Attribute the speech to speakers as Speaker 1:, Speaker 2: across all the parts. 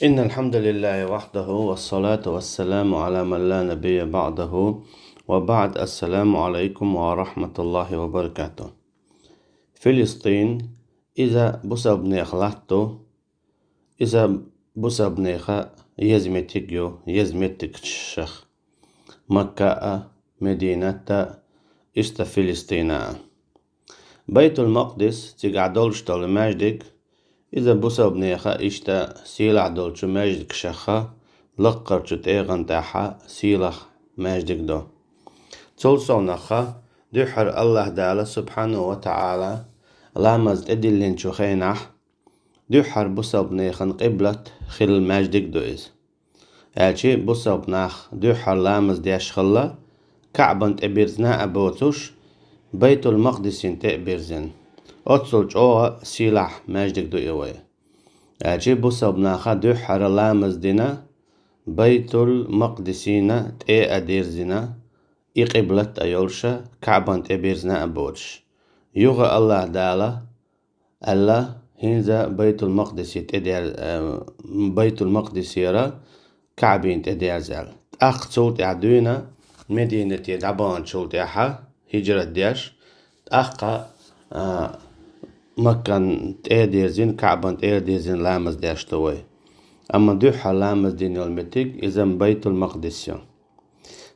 Speaker 1: إن الحمد لله وحده والصلاة والسلام على من لا نبي بعده وبعد. السلام عليكم ورحمة الله وبركاته. فلسطين إذا بسبنيخ لحتو إذا بسبنيخ يزمتكيو يزمتك الشخ مكة مدينة إست فلسطين. بيت المقدس تقعدولش طول ماجدك إذا بسبنيخ إشتا سيلع دولش ماجدك شخة لقرش تيغن تاحا سيلح ماجدك دو تولصونخة دحر الله دالا سبحانه وتعالى لامز إدلين شخينح دحر بسبنيخن قبلة خل ماجدك دو إز ألشي بسبناخ دحر لامز دياش خلا كعبن تبيرزنا أبوتوش بيت المقدس تأبيرزن أتصلج أوه سيلح ماجدك دو إيوه ألشي بسبناخ دحر لامز دينا بيت المقدسين تأ أديرزنا إقبلت أيولشا كعبان تبيرزنا أبوش يوغا الله دالا الله هنزا بيت المقدس تدير بيت المقدس يرى كعبين تدير زال أخ تولت عدونا مدينة يدعبان تولت أحا هجرة ديش أخ مكان تدير زين كعبان تدير زين لامز ديش توي أما دوحة لامز دين المتق إذا بيت المقدس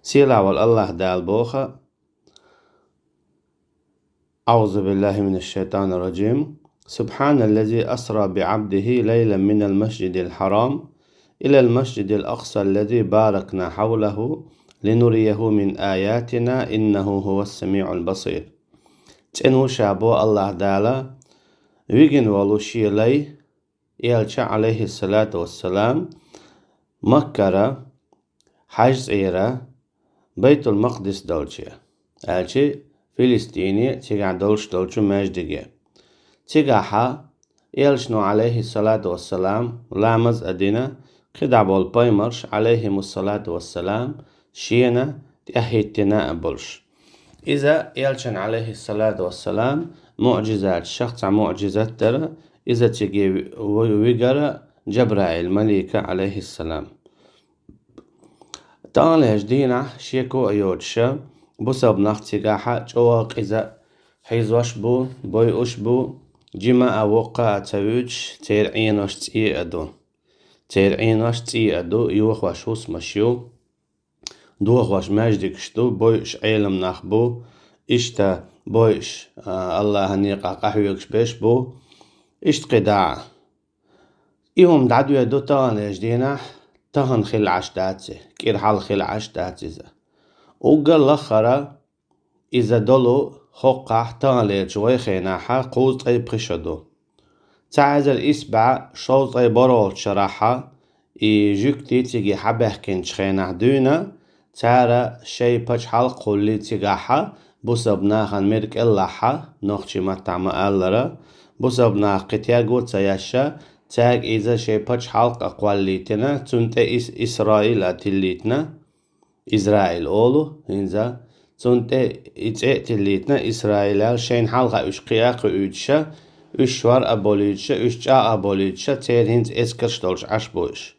Speaker 1: سيلا والله دال بوخة. أعوذ بالله من الشيطان الرجيم. سبحان الذي أسرى بعبده ليلا من المسجد الحرام إلى المسجد الأقصى الذي باركنا حوله لنريه من آياتنا إنه هو السميع البصير. تنو شابو الله دالا ويجن ولوشي لي إلشا عليه الصلاة والسلام مكة حجز إيرا بيت المقدس دولشي ألشي فلسطيني تيجع دولشو ماجدقية تيجعها إلشنو عليه الصلاة والسلام لامز أدينا خدع بالبايمرش عليهم الصلاة والسلام شينا تأهيتنا أبولش إذا إلشن عليه الصلاة والسلام معجزات شخص معجزات ترى إذا تيجي ويقرأ جبرائيل مليكة عليه السلام تاني هجدينا شيكو أيوتشا بسب نختيقاحا جواق إذا حيزوش بو بويوش بو جيما أوقع تاويج تيرعينوش تي أدو تيرعينوش تي أدو يوخواش هوس مشيو دوخواش ماجدك شتو بويش عيلم نخبو إشتا بويش الله هنيقا قحويكش بيش بو إشت قداع إيهم دعدو يدو تاني هجدينا تهن خل عشتاتي كير حال خل عشتاتي وقال لخرا إذا دولو خوقع تانلي جوي خيناحا قوز أي بخشدو تعزل إسبع شوز أي برول شراحا جوكتي تيجي حبهكين شخيناح دونا تارا شي بج حال قولي تيجاحا بوسبناخن ميرك إلاحا نوخشي مطعم ألرا بوسبناخ قتياغو تياشا تاج إذا شي بج حلق أقواليتنا تنت إسرائيل أتليتنا إسرائيل أولو هنزا تنت إتليتنا إسرائيل شين حلقة أشقياق أودشا أشوار أبوليتشا أشجا أبوليتشا تير هنز إسكرش دولش عشبوش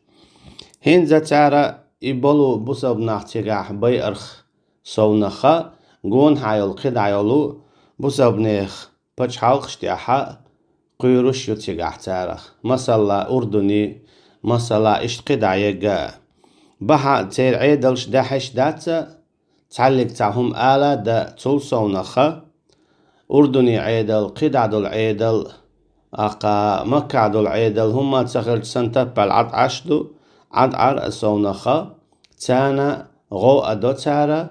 Speaker 1: هنزا تارا إبولو بوسب ناختيقاح بي أرخ صونخا قون حايل قد عيولو بوسب نيخ بج حلق شتياحا قيروش يتيقاح تارخ مسلا أردني مسلا اشتقد عيقا بحا تير عيدلش داحش داتا تعلق تعهم آلا دا تولصونخا أردني عيدل قد عدل عيدل أقا مكة عدل عيدل هما تخرج سنتبع العد عشدو عد عر صونخا تانا غو أدو تارا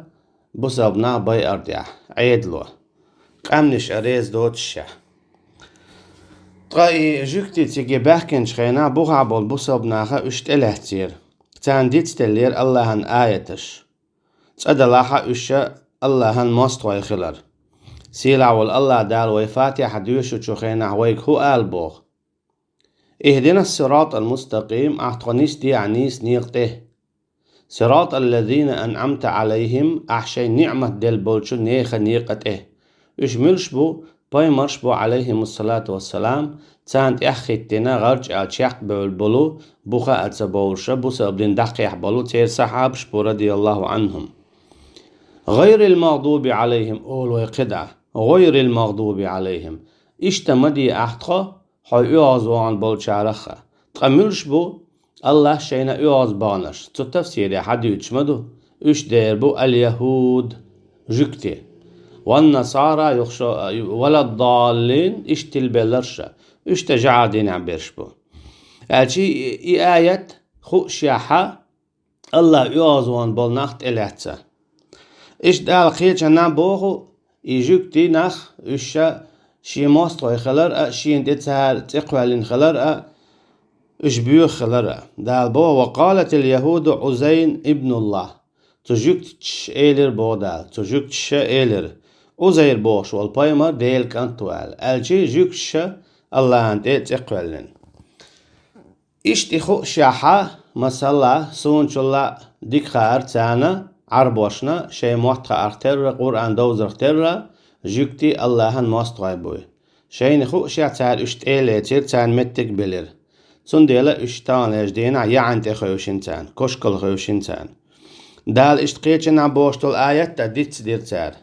Speaker 1: بسبنا باي أرديح عيدلو قامنش أريز دوتشا طاي جوكتي تيجي بحكن شخينا بوغعبول بوصبناخا اشتلهتير تان ديت تلير اللهن آيتش تأدلاحا اشا اللهن مستوى خلر سيلع والله دال ويفاتح ديوشو شخينا ويك هو آلبوغ اهدنا الصراط المستقيم اعطنيس دي عنيس نيقته صراط الذين أنعمت عليهم أحشي نعمة ديل بولشو نيخا نيقته اشملش بو بايمرش بو عليهم الصلاة والسلام تانت اخيتنا غرج اتشاق بالبلو بوخا اتسبورشا بوسا ابدين دقيح بلو تير صحاب شبو رضي الله عنهم غير المغضوب عليهم أولو قدعة غير المغضوب عليهم اشتمدي احتخا حي اعزوان بالشارخة تقملش بو الله شينا اعز بانش تو تفسير حد يتشمدو اش دير بو اليهود جكتي والنصارى يخشى ولا الضالين اشتل بلرشا اشتجع دين عم بيرشبو الشي آية خوشيحة الله يعزوان بالنخت الاتسا اش دال خيتش نام بوخو يجوكتي نخ اشا شي ماستو خلر شي انت تقوالين خلر اش بيو خلر دال بو وقالت اليهود عزين ابن الله تجوكتش ايلر بودال تجوكتش ايلر عزير بوش والبايمر ديل كانتوال الشي جوكتش الله انت تقوالين اشتي خو شاحة مسلا سونش الله ديك خار تانا عربوشنا شي موحتها ارتر قرآن دوزر تر جوكتي اللهن ماستغاي بوي شي نخو شاع تار اشت ايلي تير تان متك بلر سنديلا اشتان اجدينا يعن تخيوشين تان كشكل خيوشين تان دال اشتقيتشن عبوشتل آيات تديت دير تار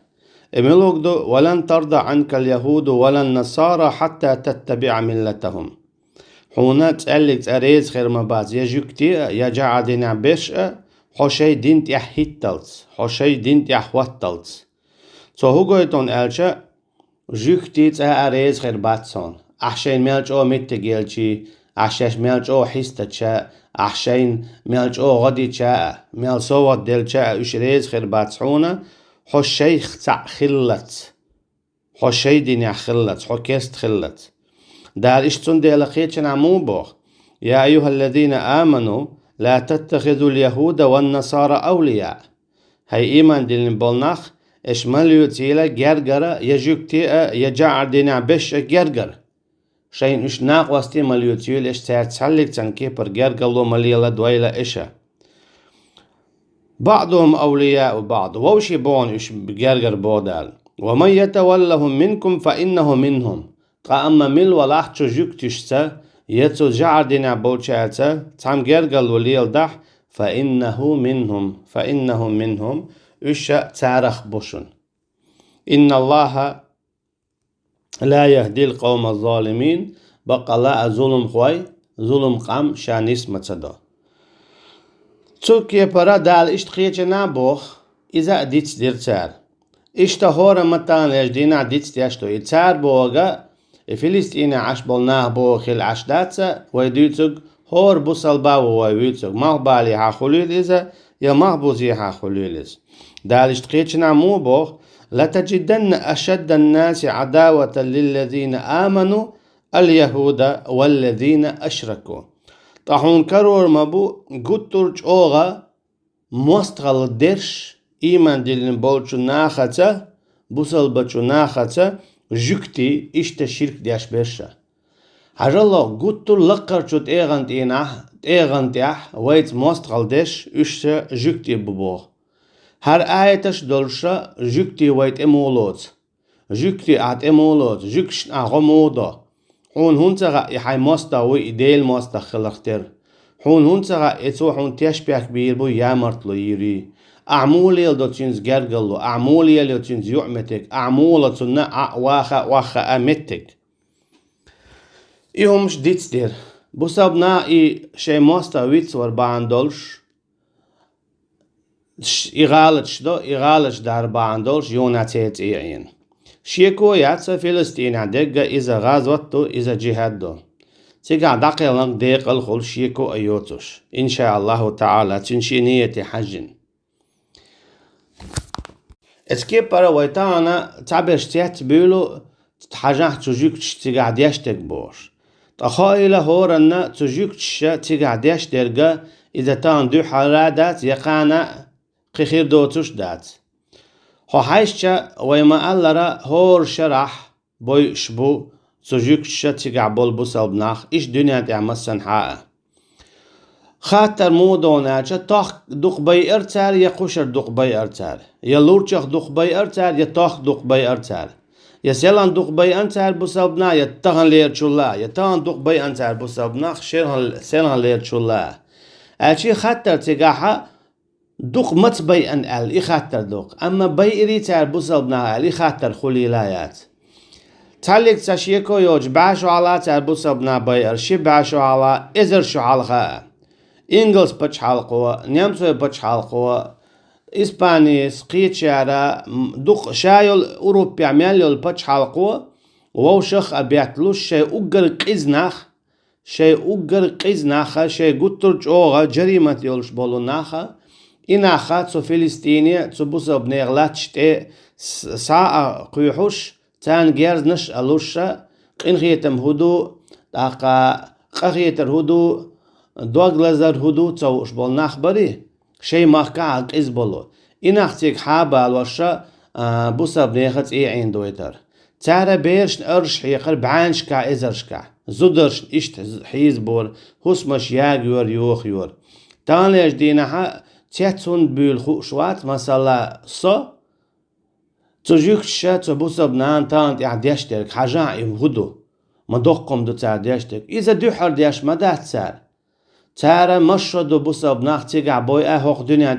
Speaker 1: املوكدو ولن ترضى عنك اليهود ولا النصارى حتى تتبع ملتهم حونا تسألك تأريز خير مباز يا جوكتي يا جعدنا بيش حوشي دينت يحيتلت حوشي دينت يحوتلت تو هوغويتون ألشا جوكتي تأريز خير باتسون أحشين ميلج أو متجيلشي أحشاش ميلج أو حيستتشا أحشين ميلج أو غدي تشا ميل صوت ديلشا أشريز خير باتسحونا حوشي خلت حوشي دين يخلت حوكيست خلت دار اشتون دي لقيتشن عموبوخ يا أيها الذين آمنوا لا تتخذوا اليهود والنصارى أولياء هاي إيمان دين بولناخ اشماليو تيلا جرجرة يجوكتي يجعر دينا بش جرجر شين اش ناق واستي ماليو تيل اش تسحلك تنكيبر جرجلو مليلا دويلا اشا بعضهم أولياء بعض ووشي بون اش بجرجر بودال ومن يتولهم منكم فإنه منهم أما مل ولاح جوكتشتا يتو جعر دينا بولشاتا تام جرجل وليل دح فإنه منهم إشا تارخ بوشن إن الله لا يهدي القوم الظالمين بقى لا ظلم خوي ظلم قام شانيس متصدا تركيا برا دال اشتقيتش نابوخ إذا ديتس دير تار اشتهور متان يجدينا ديتس ديشتو يتار بوغا فلسطين عش بولناه بوخيل عشداتسا ويدوتوغ هور بوصل باو ويدوتوغ مغبالي ها خلوليزا يا مغبوزي ها خلوليز دالش تقيتشنا مو بوخ لتجدن أشد الناس عداوة للذين آمنوا اليهود والذين أشركوا طاحون كرور مبو قطرج أوغا مستغل درش إيمان دلن بولچو ناختا بوصل بچو ناختا جوكتي اشتا شرك دياش بيرشا حاجالله قطر لقرچو تيغن تيح ويت مستغل دش اشتا جوكتي ببوغ هر آيتش دولشا جوكتي ويت امولوت جوكتي ات امولوت جوكشن اغمودا حون هونتغا يحي مستا وي إديل مستا خلقتر حون هونتغا اتو حون تيشبيك بيربو يامرتلو يري أعمولي لدو تنز جرجلو أعمولي لدو تنز يعمتك أعمولة تنا واخا أمتك إيهم شديد دير بسبنا إي شي مستا ويتس ورباندولش إغالش دار باندولش يوناتيت إيعين شيكو ياتسا فلسطين عدقا إذا غازوتو إذا جهادو تيقع دقيق ديق الخل شيكو أيوتوش إن شاء الله تعالى تنشينية حجن اتكيب برا ويتانا تعبر اشتيات بيلو تحاجح تجوكتش تيقع دياشتك بوش تخايلة هورنا تجوكتش تيقع دياش درقا إذا تان دو حرادات يقانا قخير دوتوش دات هو حيشتا ويما ألرا هور شرح بوي شبو تجوكتش تيقع بولبوس البناخ إش دنيا تعمسن حقا خاطر مودوناچا تاخ دوق بي ارتار يا قشر دوق بي ارتار يا لورچخ دوق بي ارتار يا تاخ دوق بي ارتار يسيلان دوق بي أنتر بسببنا يتغن لير شولا يتغن دوق بي أنتر بسببنا سيلان لير شولا أشي خطر تجاها دوق مت بي أن إي خطر دوق أما بي إريتر بسببنا إي خطر خليلايات تعلق تشيكو يوج بعشو على تربسبنا بي أرشي بعشو على إزر شو حلقة إنجلس بتش حلقة نيمسو بتش حلقة إسبانيس قيتشارة دوق شايل أوروبي عميال بتش حلقة ووشخ أبيعتلوش شيء أجر قزناخ شيء قطرج أوغا جريمة يولش بولو ناخا إناخا تسو فلسطيني تسو بوسب نيغلاتش تي ساعة قيحوش تان جيرز نش ألوشا قنخيتم هدو تاقا قخيتر هدو دوغلزر هدو تسوش بول ناخبري شيء ماخكا إزبولو إناختيك حابة الوشا بوسب نيخت عين دويتر تارا بيرش أرش حيقر بعانشكا إزرشكا زودرش إشت حيزبور هسمش ياغيور يوخيور تانيش دينها تيتون بيل شوات مثلا صو تجيكشا تبوسب نان تانت يعديشتك حاجة يمهدو ما دوقكم دو تعديشتك إذا دوحر ديش ما دات سار تارا مشردو بوسب ناخ تيقع بويا هوق دنيا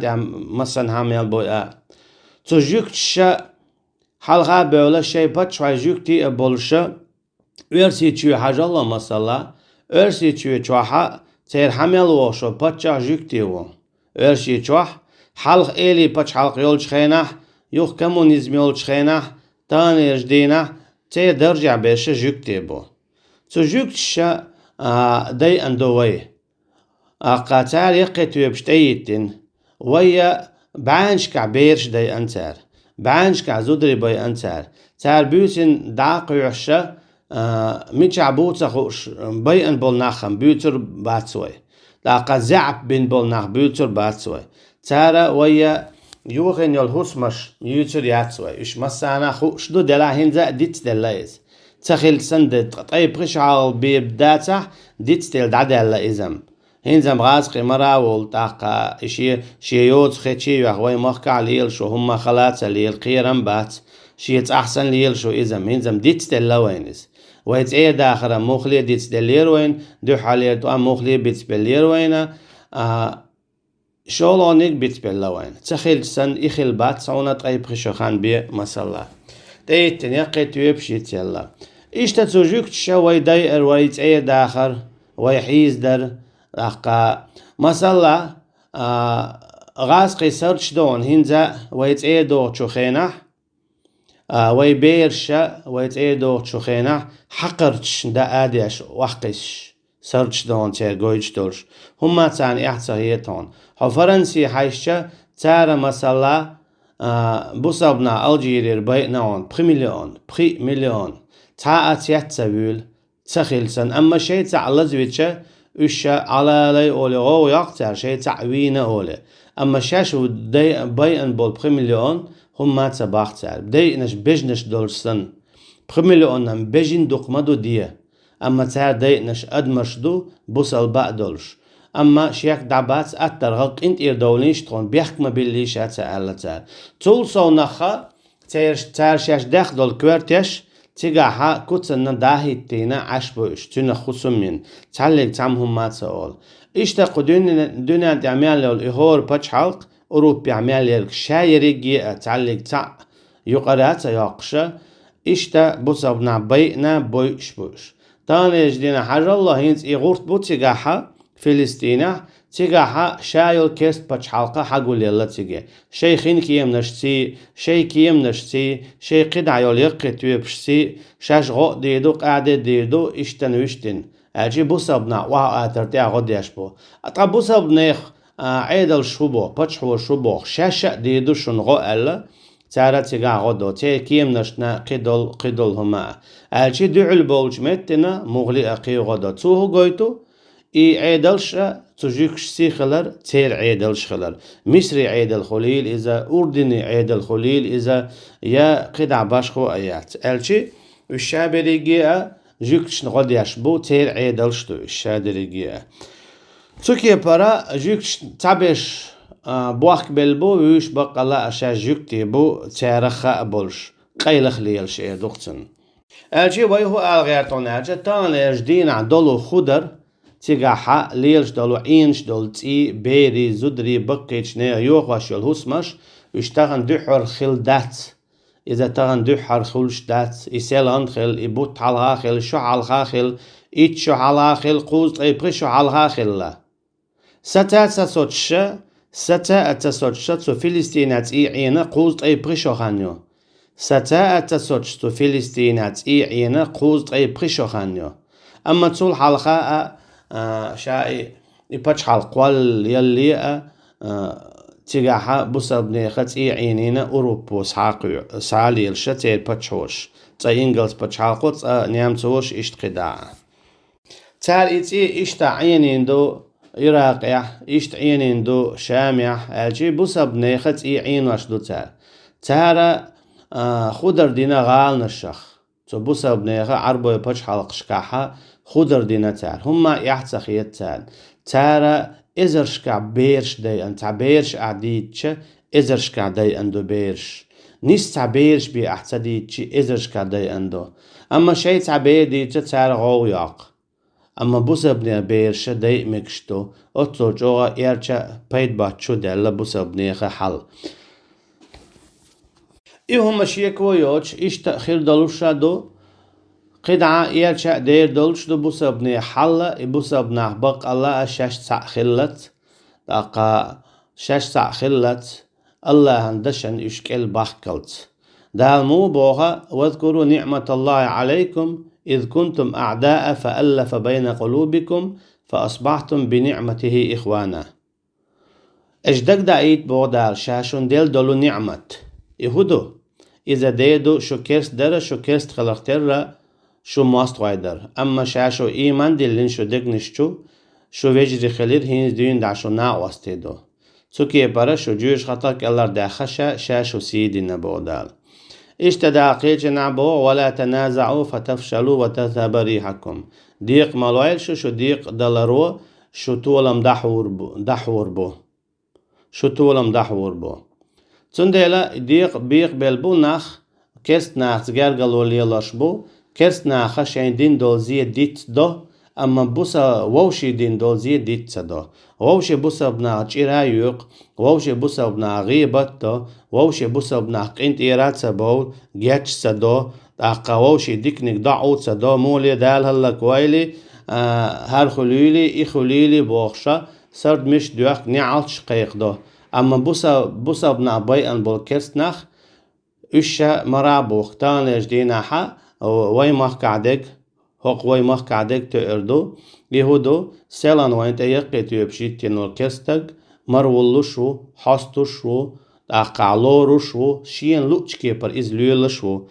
Speaker 1: مثلا هاميال بويا تجيكشا حلقة بولا شيء باتشوي جيكتي بولشا ورسي تشوي حاجة الله مثلا ورسي تشوي تشوحا تير حميال وشو باتشا جيكتي و ورسي تشوح حلق إلي باتش حلق يولش خيناح يوخ كمونيزم يولش خيناح تاني جدينا تير درجع بيش جيكتي بو تو جيكتشا داي اندوي قاتال يقيتو بشتايتين ويا بعانشكع بيرش داي انتار بعانشكع زودري باي انتار تار بيوتين داقو عشا ميتشع بوتا خوش باي ان بول ناخم بيوتر باتسوي لاقا زعب بين بول ناخ بيوتر باتسوي تارا ويا يوغن يلهوسمش يوتر ياتسوي اش مسانا خوش دو دلا هنزا ديت دلايز تخيل سند طيب قشعال بيبداته ديت دل دعدلا ازم هنزم غازقي مراول تاقا شيوت خيتشي وغوي مخكع ليل شو هم خلات ليل قيرم بات شيت احسن ليل شو ازم هنزم ديت دلا وينز ويت ايه داخرة مخلي ديت دلير وين دو حالير تو مخلي بيت بلير وين شولونيك بيت بلا وين تخيل سن اخيل بات سونا طيب خشخان بي مسلا تيتن يقيت يبشيت يلا ايش تتوجيك تشوي داير ويت ايه داخر ويحيز در أقا مثلا غاسقي سرش دون هنزا ويت ايه دو تشوخينح ويبيرشا ويت ايه دو تشوخينح حقرتش دا آديش وحقش سرش دون تير جويش دولش هما تاني احتا هيتون هو فرنسي حيشا تارا مثلا بوصابنا الجيرير بيناون بخي مليون تا اتياتسابيل تخيلسن اما شيء تعالى زويتشا وشا على لي أولي غو يقتر شيء تعوينه أولي أما شاشو دي بيان بول بخمليون هم ما تباختر بدي نش بجنش دولسن بخمليون نم بجن دقمدو ديه أما تار دي نش أدمشدو بوصل بقى دولش أما شيك دعبات أتر غلق انت إردوليش تون بيحكم بالليش أتعالى تار طول سو نخا تار شاش داخل دول كوارتيش تيجاها كوتسنا داهي تينا عشبوش تينا خصومين تعلق تعمهم ما تقول اشتاقوا دنيا تعمل الإهور باتش حلق أوروبي عمل شايريجي تعلق تع يقرأت يقشة اشتا بوصبنا بينا بوش تاني جدينا حاجة الله هينز إغورت بو تيجاها فلسطينة تيجاها شايل كيست باتش حلقة حقول يلا تيجي شيخين كيم نشتي شي قدع يول يقت ويبشتي شاش غو ديدو قاعدة ديدو اشتن اجي بوصبنا وها اترتيع غد يشبو اطا بوصبنا عيدل شبو باتش هو شبو شاشة ديدو شن غو ألا تارا تيجا غدو تي كيم نشنا قدل هما اجي دعل بولج متنا مغلي اقي غدو توهو قويتو اي عيدلش تجيكش سيخلر تير عيدلش خلر مصري عيدل خليل اذا اردني عيدل خليل اذا يا قدع باشخو ايات الشي الشابريجيا جيكش نغد يشبو تير عيدلش تو الشابريجيا تركيا برا جيكش تعبش بوخك بلبو ويش بقلا اشا جيكتي بو تيرخا بولش قيلخ ليل شيء دختن الجي ويهو الغيرتون الجي تان ليجدين عدلو خضر تيجاحا ليلش دلو عينش دل تي بيري زدري بقيتش نيا يوغاش يلهوسمش ويشتغن دحر خل دات إذا تغن دحر خلش دات إسيلان خل إبوت حالها خل شو حالها خل إيت شو حالها خل قوز إبري شو حالها خل ستا أتسوتش تو فلسطينات عينا قوز إبري شو خانيو ستا أتسوتش تو فلسطينات عينا قوز إبري شو خانيو أما تول حالها شاي يبتش حالقوال يلي تيجاحا بوسابني خطي عينينا أوروبو سالي الشتير بتشوش تا إنجلس بتشالقوت نيامتوش إشتقدا تال إتي إشتا عينين دو إراقيا إشت عينين دو شاميح أجي بوسابني خطي عينوش دو تارا خودر دينا غال نشخ تو بوسابني عربو بتش حالقشكاحا خودر دينا تال هما يحتخيت تارا إزرشكا بيرش داي أن تعبيرش أعديتش إزرشكا داي أندو بيرش نيس تعبيرش بي أحتديتش إزرشكا داي أندو أما شي تعبير ديتش تار غوياق أما بوسابني بيرش داي مكشتو أطلو جوغا إيرشا بيد باتشو دالا بوسابني حل إيهم شيكو يوتش إيش تأخير دلوشا دو قدعة إيرشا دير دولش دو بوسابني حل بوسابني بق الله شاش خلت داقا شاش خلت الله هندشن إشكال بحكلت دالمو بوها واذكروا نعمة الله عليكم إذ كنتم أعداء فألف بين قلوبكم فأصبحتم بنعمته إخوانا أجدك دعيت بودار شاشون ديل دولو نعمة يهودو إذا ديدو شو كيرست در شو كيرست خلقتر شو ماست وايدر أما شاشو إيمان دلين شو دقنشتو شو وجري خلير هينز دين دعشو ناقواستيدو سوكي برا شو جوش خطاك الله داخشا شاشو سيدي نبودال اشتداقيج نعبو ولا تنازعوا فتفشلوا وتذهب ريحكم ديق مالويل شو ديق دلارو شو تولم دحور بو شو تولم دحور بو تندلا ديق بيق بلبو نخ كست نخ زگرگلو ليلاش بو كست نخ شين دين دولزي ديت دو أما بوسا ووشي دين دولزي ديت دو ووشي بوسا بنا چيرا يوق ووشي بوسا بنا غيبت دو ووشي بوسا بنا قنت إيرات سبول جيتش سدو داقا ووشي ديكنك دعوت سدو مولي دال هلا كويلي هر خليلي إخليلي بوخشا سرد مش دوخ نعالش قيق دو أما بوسا بنا بيان بولكست نخ إشا مرابوخ تانيش ديناحا وي مخ قعدك هق وي مخ قعدك تقردو يهودو سيلان وين تيقيت يبشيت تنور كستك مرولوشو حاستوشو أقالوروشو شين لوچكي پر إز ليلشو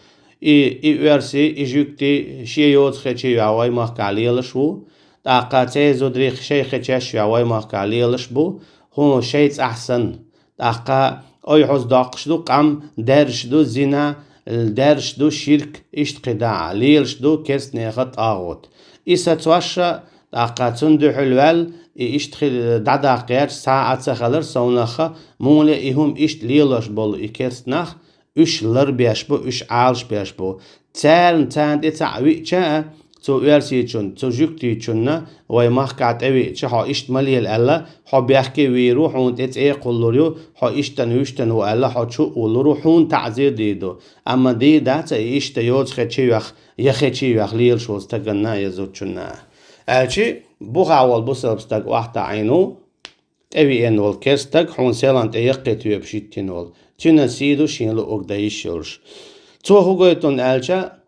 Speaker 1: إي ورسي إجوكتي شي يوز خيشي يعوي مخ قعليلشو أقاتي زودري شي خيشي يعوي مخ قعليلشبو هو شيء أحسن أقا أي حوز داقشدو قام درشدو زنا الدرشدو شرك اشتقداع ليلشدو كست نيخت آغوت إسا تواشا أقا تندو حلوال اشتخل دعداقيات ساعة سخلر سونخا مولي إيهم اشت ليلش بولو إكست نخ إش لر بيشبو إش عالش بيشبو تارن تاند إتعوي چا تو ورسي چون تو جوكتي چون وي مخكات اوي چه ها اشت مليل الا ها بيحكي ويرو حون ات اي قلوريو ها اشتن وشتن و الا ها چو قلورو حون تعزير ديدو اما دي داتا اشت يوز خيچي وخ يخيچي وخ ليل شوز تگنا يزود چون الچي بوغ اول بوسلبستك واحتا عينو اوي انول كستك حون سيلانت ايقيت ويبشيتينول تينا سيدو شينلو اقدايش يورش تو هوغويتون الچا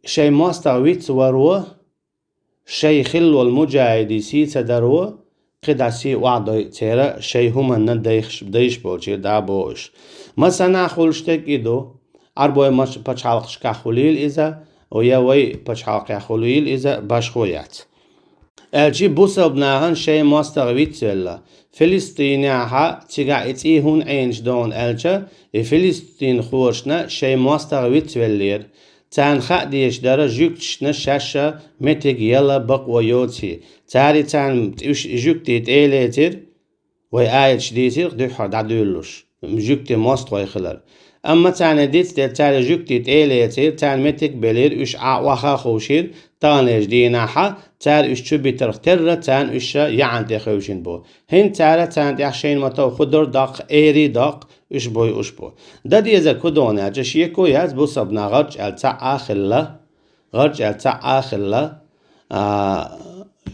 Speaker 1: شي ماستر ويتس ورو شي خلو المجاهدي سي تدرو قد سي وعدو تيرا شي هما نديش بوشي دابوش مثلا خلشتك إدو عربوي مش بچالقش كخليل إذا ويا وي بچالق خليل إذا باشخويات الجي بوسب ناهن شي ماستر ويتس ولا فلسطينيها تيغا اتي هون عينش دون الجا فلسطين خورشنا شي ماستر ويتس ولير تان خديش داره جوكتش نشاشة متك يلا بق ويوتي تاري تان جوكتي تيليتر وي آيت شديتر دحر دعدولوش جوكتي ماست ويخلر أما تاني ديت تاني جوكتي تيليتير تاني متك بلير إش وخا خوشير تانيش ديناحا تار إش تشبي ترختر تان إش يعني خوشين بو هن تارا تان ديحشين متو خدر داق إيري داق إش بوي إش بو دا ديزا كدونا جشيكو ياز بو سبنا غرج التا آخلا غرج التا آخلا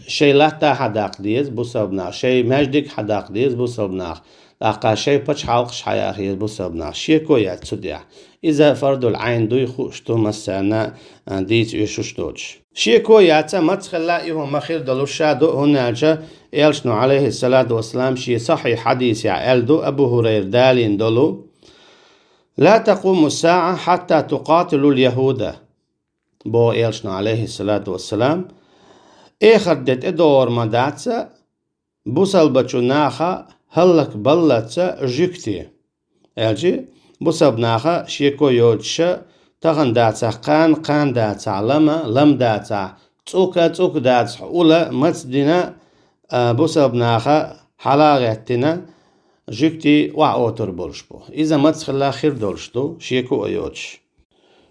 Speaker 1: شيء لا تا حداق ديز بو سبنا شيء مجدك حداق ديز بو سبنا لاقا شيء بتش حلقش حياخي بو سبنا شيكو ياز تديع إذا فرد العين دوي خوشتو مسانا ديت يشوشتوش شيكو ياتا متخلا إيهو مخير دلو شادو هناجا إلشنو عليه الصلاة والسلام شي صحيح حديث يعالدو أبو هرير دالين دلو لا تقوم الساعة حتى تقاتلوا اليهود بو إلشنو عليه الصلاة والسلام خردت إدور مداتسا بوصل بچو ناخا هلك بلتسا جيكتي الجي بوصل ناخا شيكو يوتشا تغن داتسا قان داتسا لم داتسا توك داتسا أولا متدنا بوصل ناخا حلاغتنا جيكتي وعوتر بولشبو إذا متخلا خير دولشتو شيكو يوتش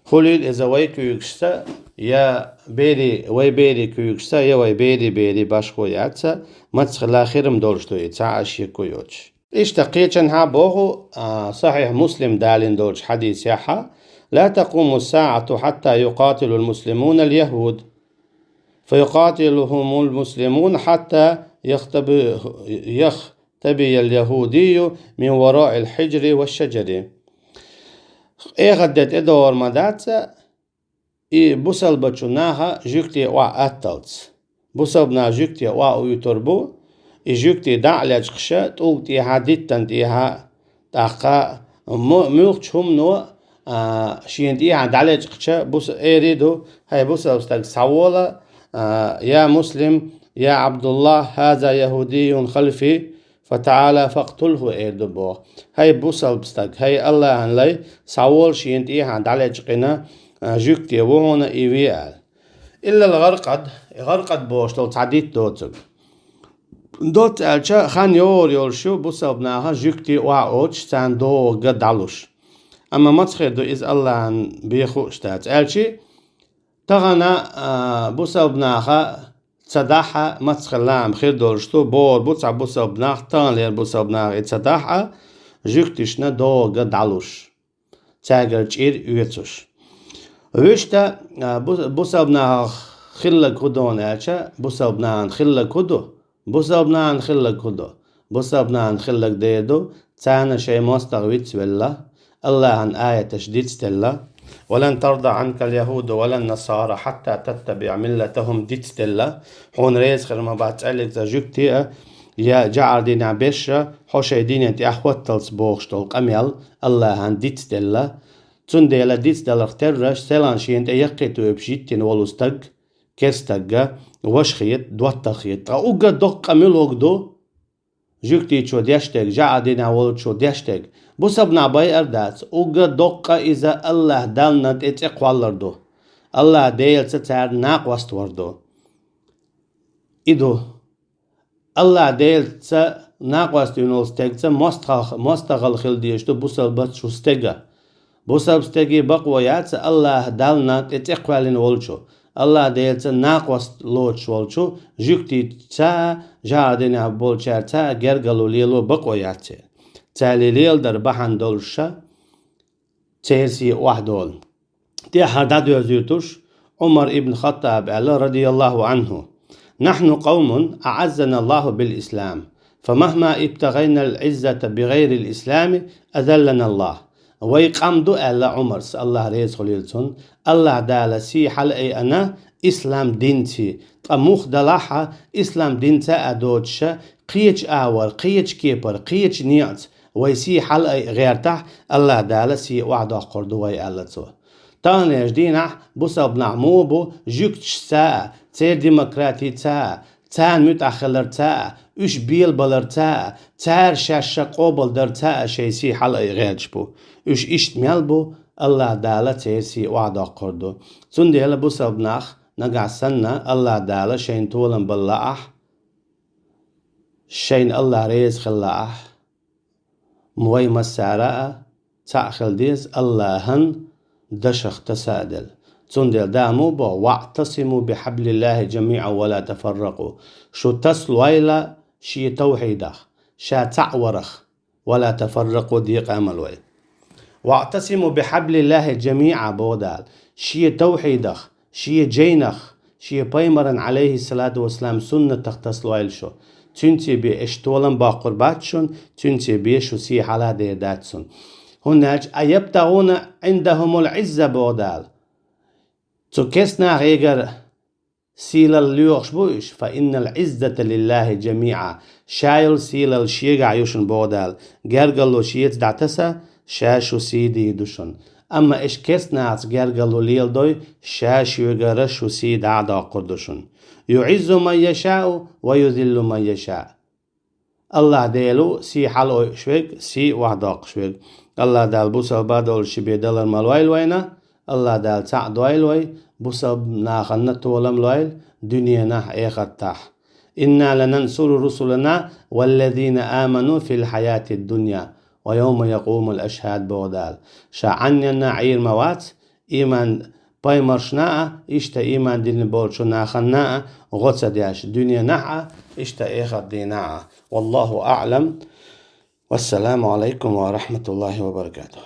Speaker 1: خليل إذا ويكويكستا يا بيري كويكستا يا بيري باشكو ياتسا متخلا خيرم دولشتو يتسا شيكو يوتش اشتقيتشن ها بوغو صحيح مسلم دالين دولش حديث ياحا لا تقوم الساعة حتى يقاتل المسلمون اليهود فيقاتلهم المسلمون حتى يختبي اليهودي من وراء الحجر والشجر غدت إدور مداتسا بوصل بچوناها جوكتي أتلتس بوصل بنا جوكتي ويتربو جوكتي دعلج خشا تولتي هاديتن تيها تاقا ملقشهم نو شينتيها دعلج خشا بوص إيريدو هاي بوصل بستاق ساولا يا مسلم يا عبد الله هذا يهودي خلفي فتعالى فاقتله إيردبو هاي بوصل بستاق هاي الله هنلاي ساول شينتيها دعلج قنا جوكتي وهنا إيويال إلا الغرقد بوش لو تعديت دوتك دوت ألشا خان يورشو بوصل بناها جوكتي وعوش تان دو قد علوش أما ما تخيدو إز الله بيخو اشتات ألشي تغنى بوصل بناها تصداحة ما تخلام خير دولشتو بور بوصع بوصل بناها تان لير بوصل بناها تصداحة جوكتيشنا دو قد علوش تاقر جير يوتوش ويشتا بوصل خلا كودون ألشا بوصل خلا كودو بوصل خلا كودو بوصل خلا ديدو تانا شيء مستغويت بالله الله عن آية تشديد ستلا ولن ترضى عنك اليهود ولا النصارى حتى تتبع ملتهم ديت ستلا حون ريز خير ما بعتقلك زجوكتي يا جعل دينا بيشا حوشي دينا تي أخوات تلس بوغشتول قميل الله عن ديت ستلا تنديلا ديت ستلا اخترش سيلان شينت يقيتو بشيتين ولوستق كيستقا وشخيت دواتخيت اوغا دوق قميلوغ دو جوكتي چو ديشتك جعل دينا ولو چو ديشتك بوسبنا باي اردات اوغا دوق إذا الله دالنا تتقوالر دو الله ديل ستار ناقوست وردو إدو الله ديل ست ناقوست ينولستك ست مستغل خل ديشتو بوسبت شو ستيغا بوسب ستيغي بقويات الله دالنا تتقوالين ولچو الله ديل ست ناقوست لوچ ولچو جوكتي تا جادنا بولچار تا گرگلو ليلو بقويات تالي ليل در بحن دولشا تيرسي وحدول تي حداد يزيرتوش عمر ابن خطاب رضي الله عنه نحن قوم أعزنا الله بالإسلام فمهما ابتغينا العزة بغير الإسلام أذلنا الله ويقامدو عمر الله ريز خليلتون الله دال سي حلقي أنا إسلام دينتي قموخ دلاحة إسلام دينتا أدوتشا قيج آور قيج كيبر قيج نيات ويسي حلقي غيرتح الله دال سي وعدا قردو ويقالتو تانيش دينح بوصب نعموبو جوكتش ساعة تير ديمقراطي تان متأخلر اش بيل بلر تار شاشة قوبل در شيسي حلقي غيرش بو اش اشتمال بو الله دالا تيسي وعدا قردو سندي هلا بوصب ناخ نقع سنة الله دالا شين طولن بالله شين الله ريز خلاح موي مسارة تعخل ديز اللهن دشخ تسادل تندل دامو بو واعتصموا بحبل الله جميعا ولا تفرقوا شو تسلويلا شي توحيدخ شا تعورخ ولا تفرقوا ديق عملوي واعتصموا بحبل الله جميعا بودال شي توحيدخ شي جينخ شي بيمرن عليه الصلاة والسلام سنة تختصلويل شو تنتي بي اشتولن با قرباتشون تنتي بي شو سي حالا ديداتسون هناك أيبتغون عندهم العزة بودال تو كسنا غيغر سيل الليوغش بوش فإن العزة لله جميعا شايل سيل الشيغ عيوشن بودال غرغلو شيت دعتسا شاشو سيدي دوشن أما إش كسنا غرغلو ليل دوي شاش يغرشو سيد عدا قردوشن يعز من يشاء ويذل من يشاء الله ديلو سي حلو شويك سي وحداق شويك الله دال بوسا بادول شبي دلر مالويل وينا الله دال تعد ويلوي بوسا ناخنت ولم لويل دنيا نح ايخطاح إنا لننصر رسلنا والذين آمنوا في الحياة الدنيا ويوم يقوم الأشهاد بودال شاعني نعير موات إيمان بايمرشنا إشتا إيمان دين بولشو ناخنا غوتsa دياش دنيا نحا إشتا إيخط دينا والله أعلم والسلام عليكم ورحمة الله وبركاته.